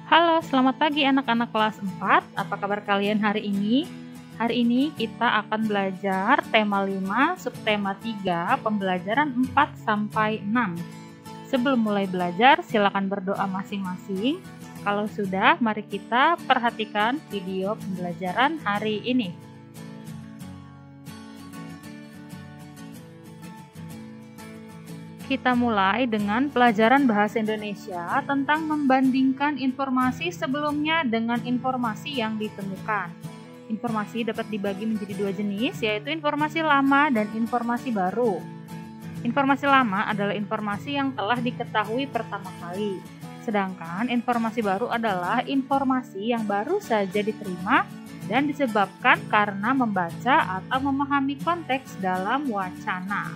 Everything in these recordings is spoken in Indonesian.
Halo, selamat pagi anak-anak kelas 4. Apa kabar kalian hari ini? Hari ini kita akan belajar tema 5, subtema 3, pembelajaran 4 sampai 6. Sebelum mulai belajar, silakan berdoa masing-masing. Kalau sudah, mari kita perhatikan video pembelajaran hari ini. Kita mulai dengan pelajaran bahasa Indonesia tentang membandingkan informasi sebelumnya dengan informasi yang ditemukan. Informasi dapat dibagi menjadi dua jenis, yaitu informasi lama dan informasi baru. Informasi lama adalah informasi yang telah diketahui pertama kali, sedangkan informasi baru adalah informasi yang baru saja diterima dan disebabkan karena membaca atau memahami konteks dalam wacana.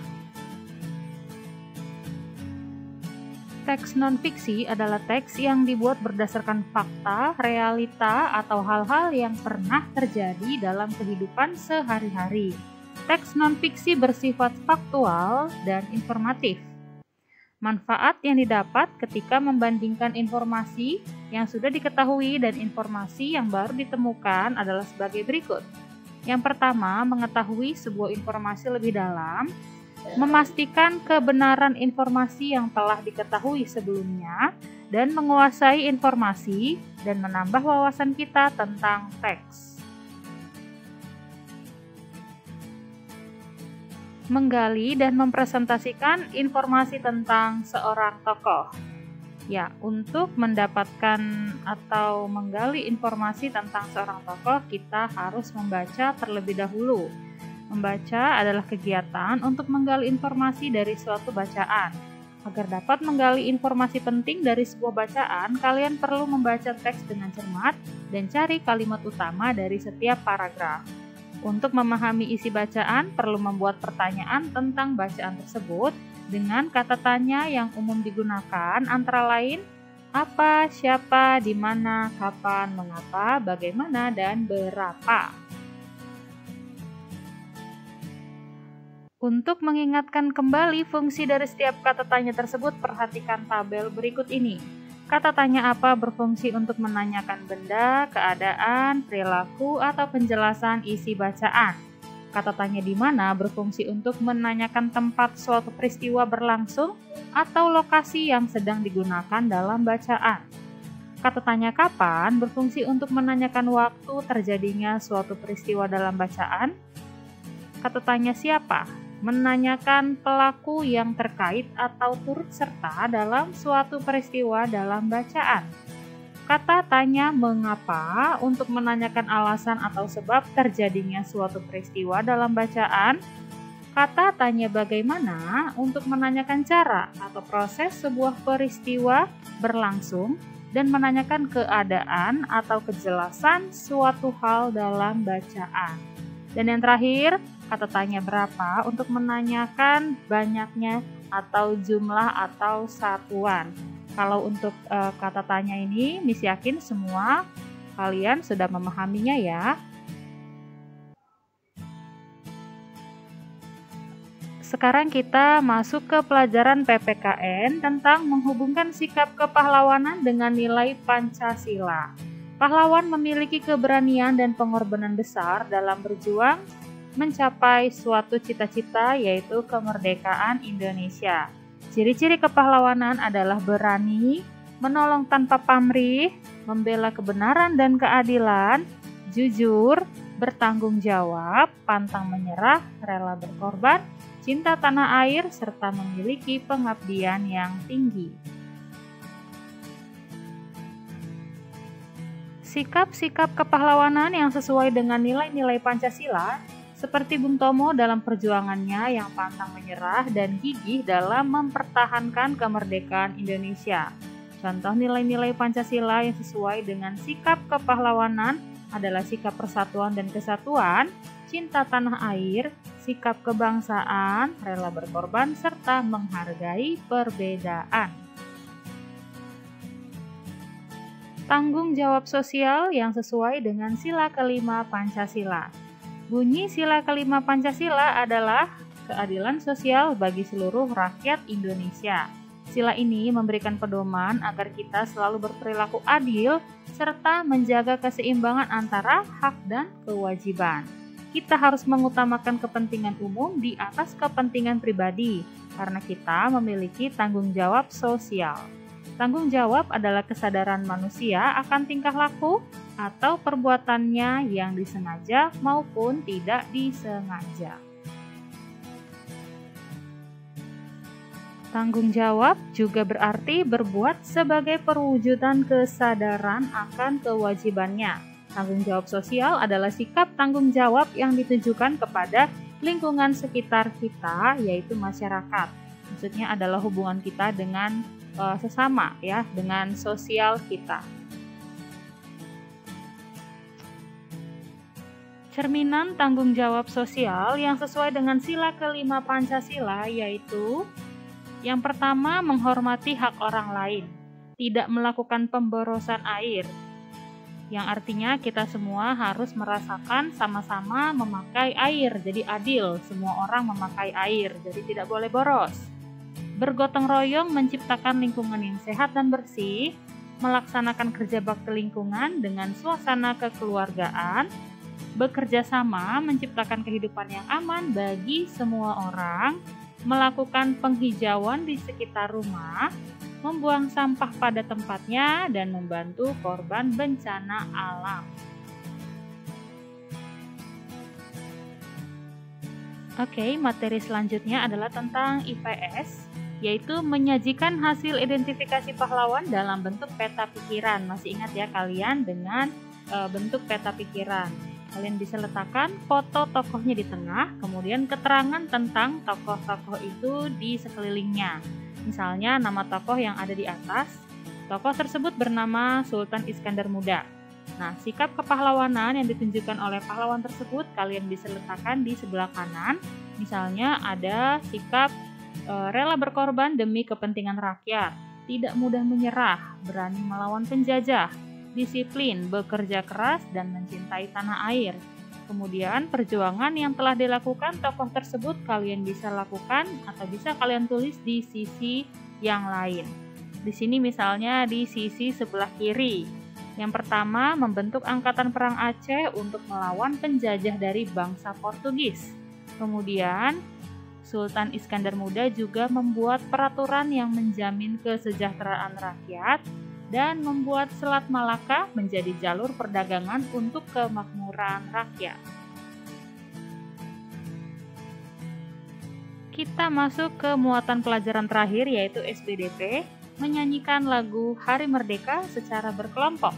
Teks non-fiksi adalah teks yang dibuat berdasarkan fakta, realita, atau hal-hal yang pernah terjadi dalam kehidupan sehari-hari. Teks non-fiksi bersifat faktual dan informatif. Manfaat yang didapat ketika membandingkan informasi yang sudah diketahui dan informasi yang baru ditemukan adalah sebagai berikut. Yang pertama, mengetahui sebuah informasi lebih dalam, memastikan kebenaran informasi yang telah diketahui sebelumnya, dan menguasai informasi dan menambah wawasan kita tentang teks. Menggali dan mempresentasikan informasi tentang seorang tokoh. Ya, untuk mendapatkan atau menggali informasi tentang seorang tokoh, kita harus membaca terlebih dahulu. Membaca adalah kegiatan untuk menggali informasi dari suatu bacaan. Agar dapat menggali informasi penting dari sebuah bacaan, kalian perlu membaca teks dengan cermat dan cari kalimat utama dari setiap paragraf. Untuk memahami isi bacaan, perlu membuat pertanyaan tentang bacaan tersebut dengan kata tanya yang umum digunakan, antara lain apa, siapa, di mana, kapan, mengapa, bagaimana, dan berapa. Untuk mengingatkan kembali fungsi dari setiap kata tanya tersebut, perhatikan tabel berikut ini. Kata tanya apa berfungsi untuk menanyakan benda, keadaan, perilaku, atau penjelasan isi bacaan. Kata tanya di mana berfungsi untuk menanyakan tempat suatu peristiwa berlangsung atau lokasi yang sedang digunakan dalam bacaan. Kata tanya kapan berfungsi untuk menanyakan waktu terjadinya suatu peristiwa dalam bacaan. Kata tanya siapa menanyakan pelaku yang terkait atau turut serta dalam suatu peristiwa dalam bacaan. Kata tanya mengapa untuk menanyakan alasan atau sebab terjadinya suatu peristiwa dalam bacaan. Kata tanya bagaimana untuk menanyakan cara atau proses sebuah peristiwa berlangsung dan menanyakan keadaan atau kejelasan suatu hal dalam bacaan. Dan yang terakhir, kata tanya berapa untuk menanyakan banyaknya atau jumlah atau satuan. Kalau untuk kata tanya ini, Miss yakin semua kalian sudah memahaminya ya. Sekarang kita masuk ke pelajaran PPKN tentang menghubungkan sikap kepahlawanan dengan nilai Pancasila. Pahlawan memiliki keberanian dan pengorbanan besar dalam berjuang mencapai suatu cita-cita, yaitu kemerdekaan Indonesia. Ciri-ciri kepahlawanan adalah berani, menolong tanpa pamrih, membela kebenaran dan keadilan, jujur, bertanggung jawab, pantang menyerah, rela berkorban, cinta tanah air, serta memiliki pengabdian yang tinggi. Sikap-sikap kepahlawanan yang sesuai dengan nilai-nilai Pancasila, seperti Bung Tomo dalam perjuangannya yang pantang menyerah dan gigih dalam mempertahankan kemerdekaan Indonesia. Contoh nilai-nilai Pancasila yang sesuai dengan sikap kepahlawanan adalah sikap persatuan dan kesatuan, cinta tanah air, sikap kebangsaan, rela berkorban, serta menghargai perbedaan. Tanggung jawab sosial yang sesuai dengan sila kelima Pancasila. Bunyi sila kelima Pancasila adalah keadilan sosial bagi seluruh rakyat Indonesia. Sila ini memberikan pedoman agar kita selalu berperilaku adil serta menjaga keseimbangan antara hak dan kewajiban. Kita harus mengutamakan kepentingan umum di atas kepentingan pribadi karena kita memiliki tanggung jawab sosial. Tanggung jawab adalah kesadaran manusia akan tingkah laku atau perbuatannya yang disengaja maupun tidak disengaja. Tanggung jawab juga berarti berbuat sebagai perwujudan kesadaran akan kewajibannya. Tanggung jawab sosial adalah sikap tanggung jawab yang ditujukan kepada lingkungan sekitar kita, yaitu masyarakat. Maksudnya adalah hubungan kita dengan sesama, ya, dengan sosial kita. Cerminan tanggung jawab sosial yang sesuai dengan sila kelima Pancasila yaitu yang pertama, menghormati hak orang lain, tidak melakukan pemborosan air, yang artinya kita semua harus merasakan sama-sama memakai air, jadi adil, semua orang memakai air, jadi tidak boleh boros. Bergotong royong menciptakan lingkungan yang sehat dan bersih, melaksanakan kerja bakti lingkungan dengan suasana kekeluargaan, bekerja sama menciptakan kehidupan yang aman bagi semua orang, melakukan penghijauan di sekitar rumah, membuang sampah pada tempatnya, dan membantu korban bencana alam. Oke, materi selanjutnya adalah tentang IPS, yaitu menyajikan hasil identifikasi pahlawan dalam bentuk peta pikiran. Masih ingat ya kalian dengan bentuk peta pikiran? Kalian bisa letakkan foto tokohnya di tengah, kemudian keterangan tentang tokoh-tokoh itu di sekelilingnya. Misalnya nama tokoh yang ada di atas, tokoh tersebut bernama Sultan Iskandar Muda. Nah, sikap kepahlawanan yang ditunjukkan oleh pahlawan tersebut kalian bisa letakkan di sebelah kanan. Misalnya ada sikap rela berkorban demi kepentingan rakyat, tidak mudah menyerah, berani melawan penjajah, disiplin, bekerja keras, dan mencintai tanah air. Kemudian perjuangan yang telah dilakukan tokoh tersebut kalian bisa lakukan atau bisa kalian tulis di sisi yang lain. Di sini misalnya di sisi sebelah kiri. Yang pertama, membentuk angkatan perang Aceh untuk melawan penjajah dari bangsa Portugis. Kemudian Sultan Iskandar Muda juga membuat peraturan yang menjamin kesejahteraan rakyat dan membuat Selat Malaka menjadi jalur perdagangan untuk kemakmuran rakyat. Kita masuk ke muatan pelajaran terakhir yaitu SPDP, menyanyikan lagu Hari Merdeka secara berkelompok.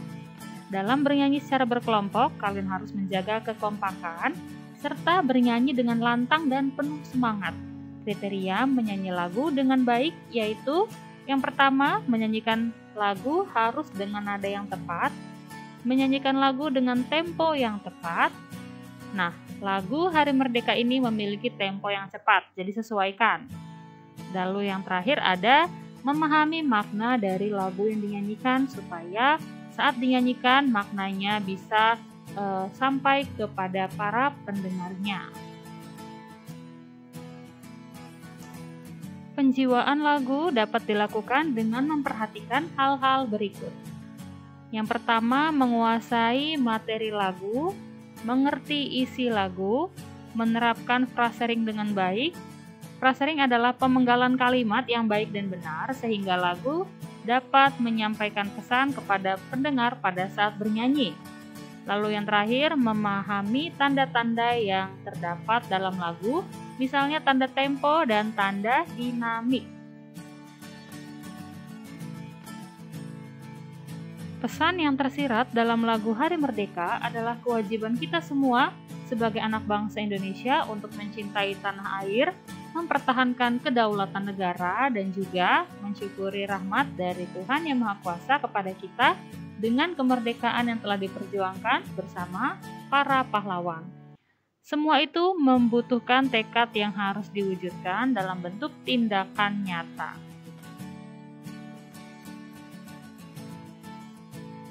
Dalam bernyanyi secara berkelompok, kalian harus menjaga kekompakan serta bernyanyi dengan lantang dan penuh semangat. Kriteria menyanyi lagu dengan baik yaitu yang pertama, menyanyikan lagu harus dengan nada yang tepat, menyanyikan lagu dengan tempo yang tepat. Nah, lagu Hari Merdeka ini memiliki tempo yang cepat, jadi sesuaikan. Lalu yang terakhir ada memahami makna dari lagu yang dinyanyikan supaya saat dinyanyikan maknanya bisa sampai kepada para pendengarnya. Penjiwaan lagu dapat dilakukan dengan memperhatikan hal-hal berikut. Yang pertama, menguasai materi lagu, mengerti isi lagu, menerapkan frasering dengan baik. Frasering adalah pemenggalan kalimat yang baik dan benar sehingga lagu dapat menyampaikan pesan kepada pendengar pada saat bernyanyi. Lalu yang terakhir, memahami tanda-tanda yang terdapat dalam lagu, misalnya tanda tempo dan tanda dinamik. Pesan yang tersirat dalam lagu Hari Merdeka adalah kewajiban kita semua sebagai anak bangsa Indonesia untuk mencintai tanah air, mempertahankan kedaulatan negara, dan juga mensyukuri rahmat dari Tuhan Yang Maha Kuasa kepada kita dengan kemerdekaan yang telah diperjuangkan bersama para pahlawan. Semua itu membutuhkan tekad yang harus diwujudkan dalam bentuk tindakan nyata.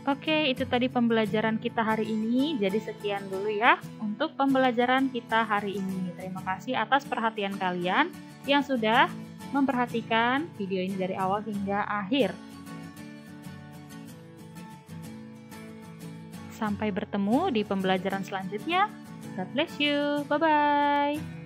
Oke, itu tadi pembelajaran kita hari ini. Jadi sekian dulu ya untuk pembelajaran kita hari ini. Terima kasih atas perhatian kalian yang sudah memperhatikan video ini dari awal hingga akhir. Sampai bertemu di pembelajaran selanjutnya. God bless you. Bye-bye.